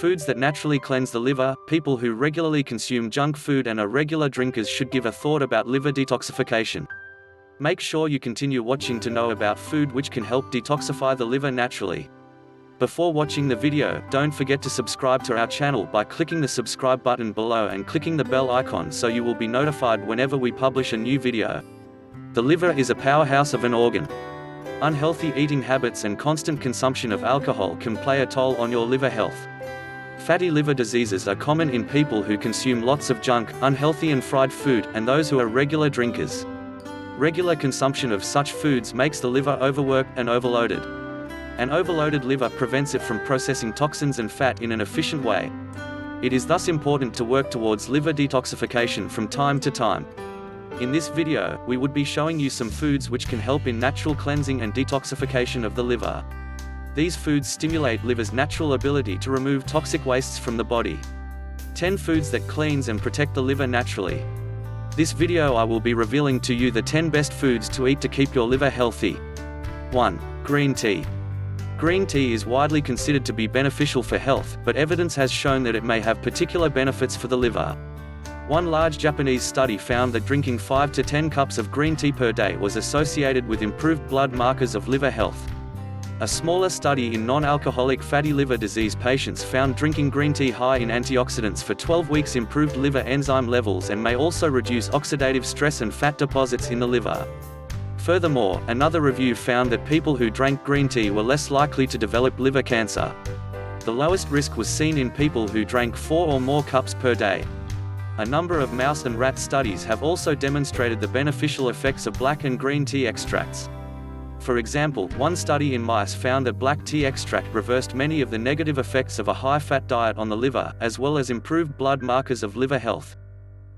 Foods that naturally cleanse the liver. People who regularly consume junk food and are regular drinkers should give a thought about liver detoxification. Make sure you continue watching to know about food which can help detoxify the liver naturally. Before watching the video, don't forget to subscribe to our channel by clicking the subscribe button below and clicking the bell icon so you will be notified whenever we publish a new video. The liver is a powerhouse of an organ. Unhealthy eating habits and constant consumption of alcohol can play a toll on your liver health. Fatty liver diseases are common in people who consume lots of junk, unhealthy and fried food, and those who are regular drinkers. Regular consumption of such foods makes the liver overworked and overloaded. An overloaded liver prevents it from processing toxins and fat in an efficient way. It is thus important to work towards liver detoxification from time to time. In this video, we would be showing you some foods which can help in natural cleansing and detoxification of the liver. These foods stimulate liver's natural ability to remove toxic wastes from the body. 10 foods that cleanse and protect the liver naturally. This video I will be revealing to you the 10 best foods to eat to keep your liver healthy. 1. Green tea. Green tea is widely considered to be beneficial for health, but evidence has shown that it may have particular benefits for the liver. One large Japanese study found that drinking 5 to 10 cups of green tea per day was associated with improved blood markers of liver health. A smaller study in non-alcoholic fatty liver disease patients found drinking green tea high in antioxidants for 12 weeks improved liver enzyme levels and may also reduce oxidative stress and fat deposits in the liver. Furthermore, another review found that people who drank green tea were less likely to develop liver cancer. The lowest risk was seen in people who drank 4 or more cups per day. A number of mouse and rat studies have also demonstrated the beneficial effects of black and green tea extracts. For example, one study in mice found that black tea extract reversed many of the negative effects of a high-fat diet on the liver, as well as improved blood markers of liver health.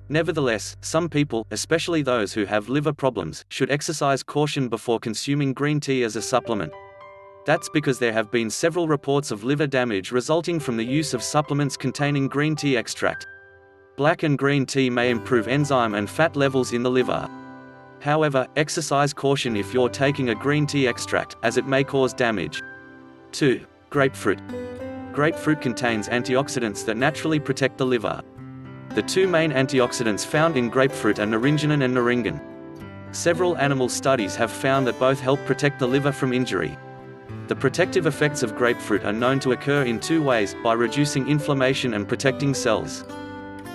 Nevertheless, some people, especially those who have liver problems, should exercise caution before consuming green tea as a supplement. That's because there have been several reports of liver damage resulting from the use of supplements containing green tea extract. Black and green tea may improve enzyme and fat levels in the liver. However, exercise caution if you're taking a green tea extract, as it may cause damage. 2. Grapefruit. Grapefruit contains antioxidants that naturally protect the liver. The two main antioxidants found in grapefruit are naringenin and naringin. Several animal studies have found that both help protect the liver from injury. The protective effects of grapefruit are known to occur in two ways: by reducing inflammation and protecting cells.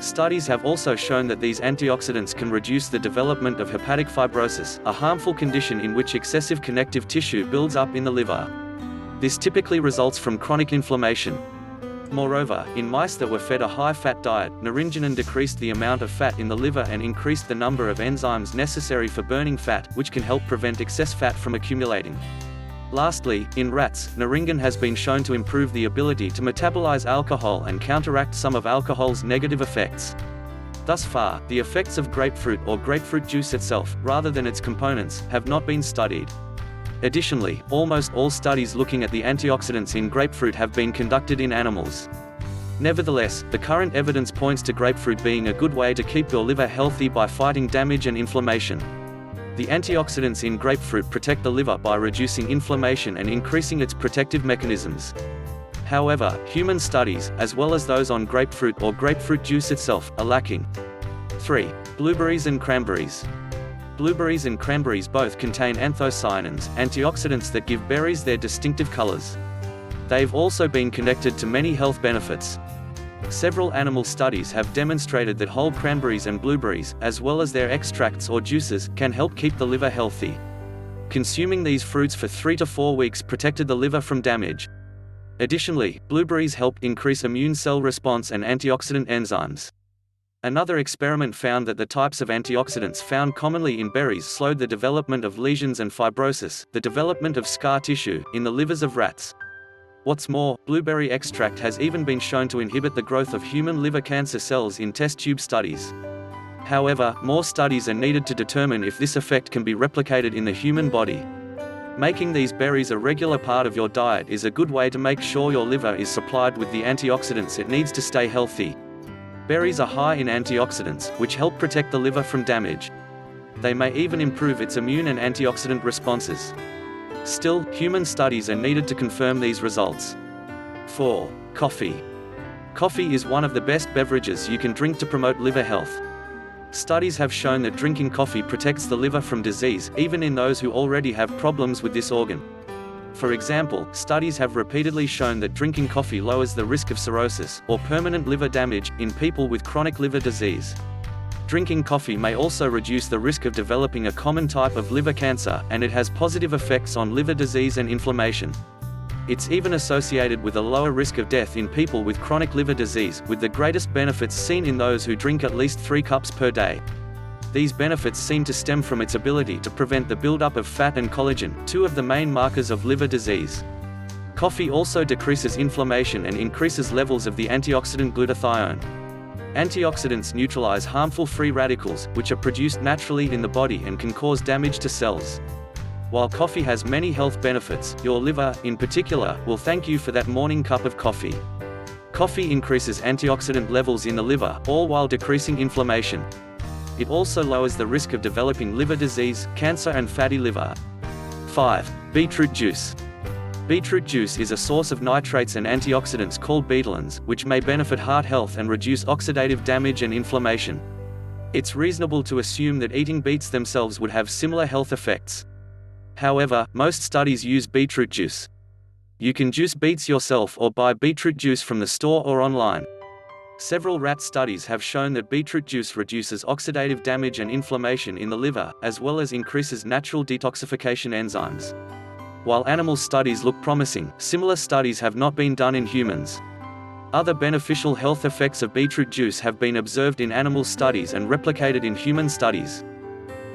Studies have also shown that these antioxidants can reduce the development of hepatic fibrosis, a harmful condition in which excessive connective tissue builds up in the liver. This typically results from chronic inflammation. Moreover, in mice that were fed a high-fat diet, naringenin decreased the amount of fat in the liver and increased the number of enzymes necessary for burning fat, which can help prevent excess fat from accumulating. Lastly, in rats, naringin has been shown to improve the ability to metabolize alcohol and counteract some of alcohol's negative effects. Thus far, the effects of grapefruit or grapefruit juice itself, rather than its components, have not been studied. Additionally, almost all studies looking at the antioxidants in grapefruit have been conducted in animals. Nevertheless, the current evidence points to grapefruit being a good way to keep your liver healthy by fighting damage and inflammation. The antioxidants in grapefruit protect the liver by reducing inflammation and increasing its protective mechanisms. However, human studies, as well as those on grapefruit or grapefruit juice itself, are lacking. 3. Blueberries and cranberries. Blueberries and cranberries both contain anthocyanins, antioxidants that give berries their distinctive colors. They've also been connected to many health benefits. Several animal studies have demonstrated that whole cranberries and blueberries, as well as their extracts or juices, can help keep the liver healthy. Consuming these fruits for 3 to 4 weeks protected the liver from damage. Additionally, blueberries helped increase immune cell response and antioxidant enzymes. Another experiment found that the types of antioxidants found commonly in berries slowed the development of lesions and fibrosis, the development of scar tissue, in the livers of rats. What's more, blueberry extract has even been shown to inhibit the growth of human liver cancer cells in test tube studies. However, more studies are needed to determine if this effect can be replicated in the human body. Making these berries a regular part of your diet is a good way to make sure your liver is supplied with the antioxidants it needs to stay healthy. Berries are high in antioxidants, which help protect the liver from damage. They may even improve its immune and antioxidant responses. Still, human studies are needed to confirm these results. 4. Coffee. Coffee is one of the best beverages you can drink to promote liver health. Studies have shown that drinking coffee protects the liver from disease, even in those who already have problems with this organ. For example, studies have repeatedly shown that drinking coffee lowers the risk of cirrhosis, or permanent liver damage, in people with chronic liver disease. Drinking coffee may also reduce the risk of developing a common type of liver cancer, and it has positive effects on liver disease and inflammation. It's even associated with a lower risk of death in people with chronic liver disease, with the greatest benefits seen in those who drink at least 3 cups per day. These benefits seem to stem from its ability to prevent the buildup of fat and collagen, 2 of the main markers of liver disease. Coffee also decreases inflammation and increases levels of the antioxidant glutathione. Antioxidants neutralize harmful free radicals, which are produced naturally in the body and can cause damage to cells. While coffee has many health benefits, your liver, in particular, will thank you for that morning cup of coffee. Coffee increases antioxidant levels in the liver, all while decreasing inflammation. It also lowers the risk of developing liver disease, cancer and fatty liver. 5. Beetroot juice. Beetroot juice is a source of nitrates and antioxidants called betalains, which may benefit heart health and reduce oxidative damage and inflammation. It's reasonable to assume that eating beets themselves would have similar health effects. However, most studies use beetroot juice. You can juice beets yourself or buy beetroot juice from the store or online. Several rat studies have shown that beetroot juice reduces oxidative damage and inflammation in the liver, as well as increases natural detoxification enzymes. While animal studies look promising, similar studies have not been done in humans. Other beneficial health effects of beetroot juice have been observed in animal studies and replicated in human studies.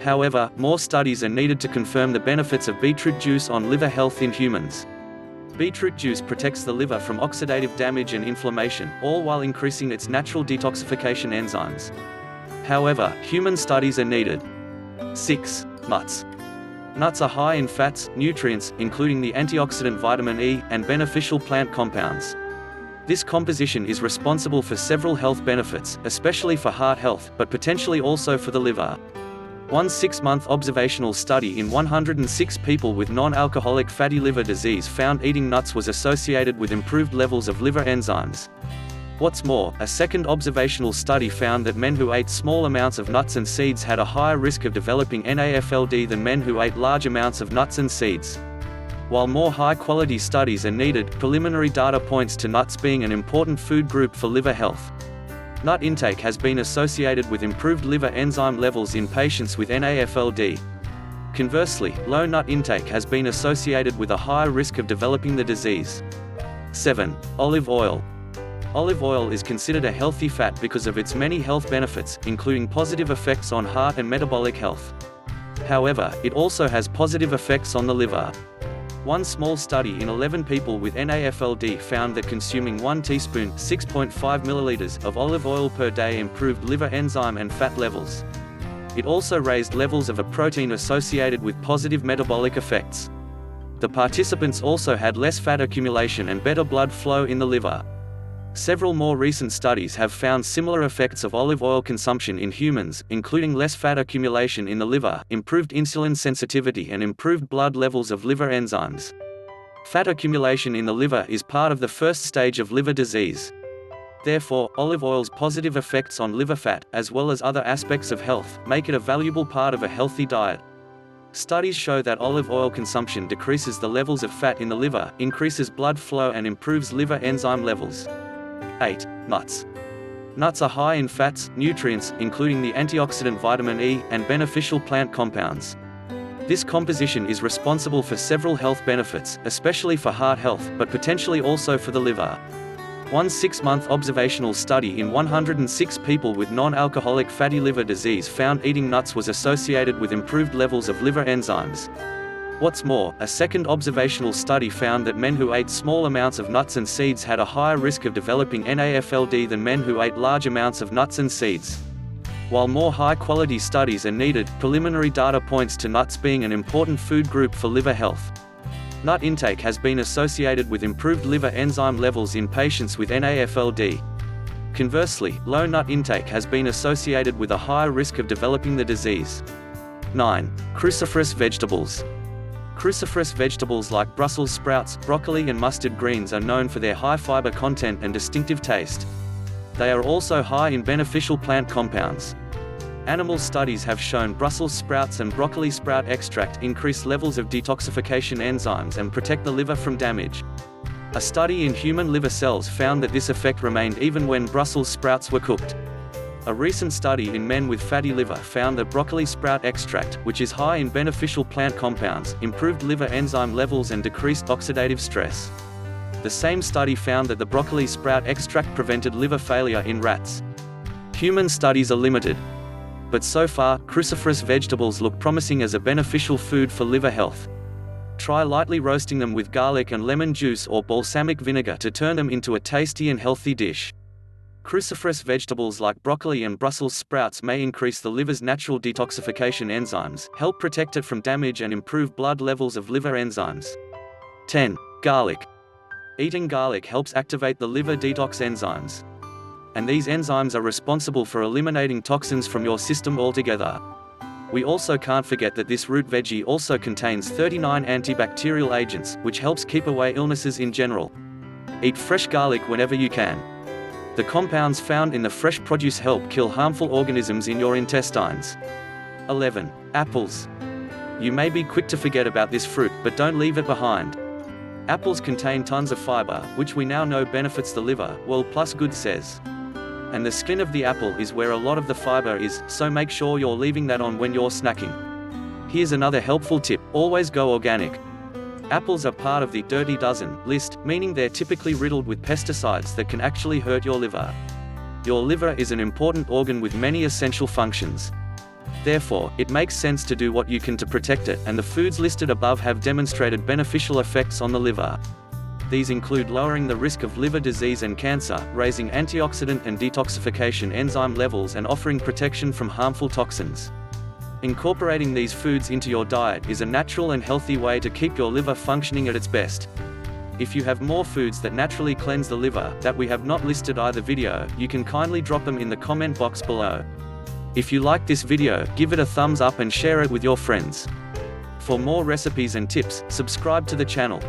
However, more studies are needed to confirm the benefits of beetroot juice on liver health in humans. Beetroot juice protects the liver from oxidative damage and inflammation, all while increasing its natural detoxification enzymes. However, human studies are needed. 6. Nuts. Nuts are high in fats, nutrients, including the antioxidant vitamin E, and beneficial plant compounds. This composition is responsible for several health benefits, especially for heart health, but potentially also for the liver. One 6-month observational study in 106 people with non-alcoholic fatty liver disease found eating nuts was associated with improved levels of liver enzymes. What's more, a second observational study found that men who ate small amounts of nuts and seeds had a higher risk of developing NAFLD than men who ate large amounts of nuts and seeds. While more high-quality studies are needed, preliminary data points to nuts being an important food group for liver health. Nut intake has been associated with improved liver enzyme levels in patients with NAFLD. Conversely, low nut intake has been associated with a higher risk of developing the disease. 7. Olive oil. Olive oil is considered a healthy fat because of its many health benefits, including positive effects on heart and metabolic health. However, it also has positive effects on the liver. One small study in 11 people with NAFLD found that consuming 1 teaspoon (6.5 milliliters) of olive oil per day improved liver enzyme and fat levels. It also raised levels of a protein associated with positive metabolic effects. The participants also had less fat accumulation and better blood flow in the liver. Several more recent studies have found similar effects of olive oil consumption in humans, including less fat accumulation in the liver, improved insulin sensitivity and improved blood levels of liver enzymes. Fat accumulation in the liver is part of the first stage of liver disease. Therefore, olive oil's positive effects on liver fat, as well as other aspects of health, make it a valuable part of a healthy diet. Studies show that olive oil consumption decreases the levels of fat in the liver, increases blood flow and improves liver enzyme levels. 8. Nuts. Nuts are high in fats, nutrients, including the antioxidant vitamin E, and beneficial plant compounds. This composition is responsible for several health benefits, especially for heart health, but potentially also for the liver. One 6-month observational study in 106 people with non-alcoholic fatty liver disease found eating nuts was associated with improved levels of liver enzymes. What's more, a second observational study found that men who ate small amounts of nuts and seeds had a higher risk of developing NAFLD than men who ate large amounts of nuts and seeds. While more high-quality studies are needed, preliminary data points to nuts being an important food group for liver health. Nut intake has been associated with improved liver enzyme levels in patients with NAFLD. Conversely, low nut intake has been associated with a higher risk of developing the disease. 9. Cruciferous vegetables. Cruciferous vegetables like Brussels sprouts, broccoli and mustard greens are known for their high fiber content and distinctive taste. They are also high in beneficial plant compounds. Animal studies have shown Brussels sprouts and broccoli sprout extract increase levels of detoxification enzymes and protect the liver from damage. A study in human liver cells found that this effect remained even when Brussels sprouts were cooked. A recent study in men with fatty liver found that broccoli sprout extract, which is high in beneficial plant compounds, improved liver enzyme levels and decreased oxidative stress. The same study found that the broccoli sprout extract prevented liver failure in rats. Human studies are limited. But so far, cruciferous vegetables look promising as a beneficial food for liver health. Try lightly roasting them with garlic and lemon juice or balsamic vinegar to turn them into a tasty and healthy dish. Cruciferous vegetables like broccoli and Brussels sprouts may increase the liver's natural detoxification enzymes, help protect it from damage and improve blood levels of liver enzymes. 10. Garlic. Eating garlic helps activate the liver detox enzymes. And these enzymes are responsible for eliminating toxins from your system altogether. We also can't forget that this root veggie also contains 39 antibacterial agents, which helps keep away illnesses in general. Eat fresh garlic whenever you can. The compounds found in the fresh produce help kill harmful organisms in your intestines. 11. Apples. You may be quick to forget about this fruit, but don't leave it behind. Apples contain tons of fiber, which we now know benefits the liver, World Plus Good says. And the skin of the apple is where a lot of the fiber is, so make sure you're leaving that on when you're snacking. Here's another helpful tip: always go organic. Apples are part of the dirty dozen list, meaning they're typically riddled with pesticides that can actually hurt your liver. Your liver is an important organ with many essential functions. Therefore, it makes sense to do what you can to protect it, and the foods listed above have demonstrated beneficial effects on the liver. These include lowering the risk of liver disease and cancer, raising antioxidant and detoxification enzyme levels, and offering protection from harmful toxins. Incorporating these foods into your diet is a natural and healthy way to keep your liver functioning at its best. If you have more foods that naturally cleanse the liver, that we have not listed either video, you can kindly drop them in the comment box below. If you like this video, give it a thumbs up and share it with your friends. For more recipes and tips, subscribe to the channel.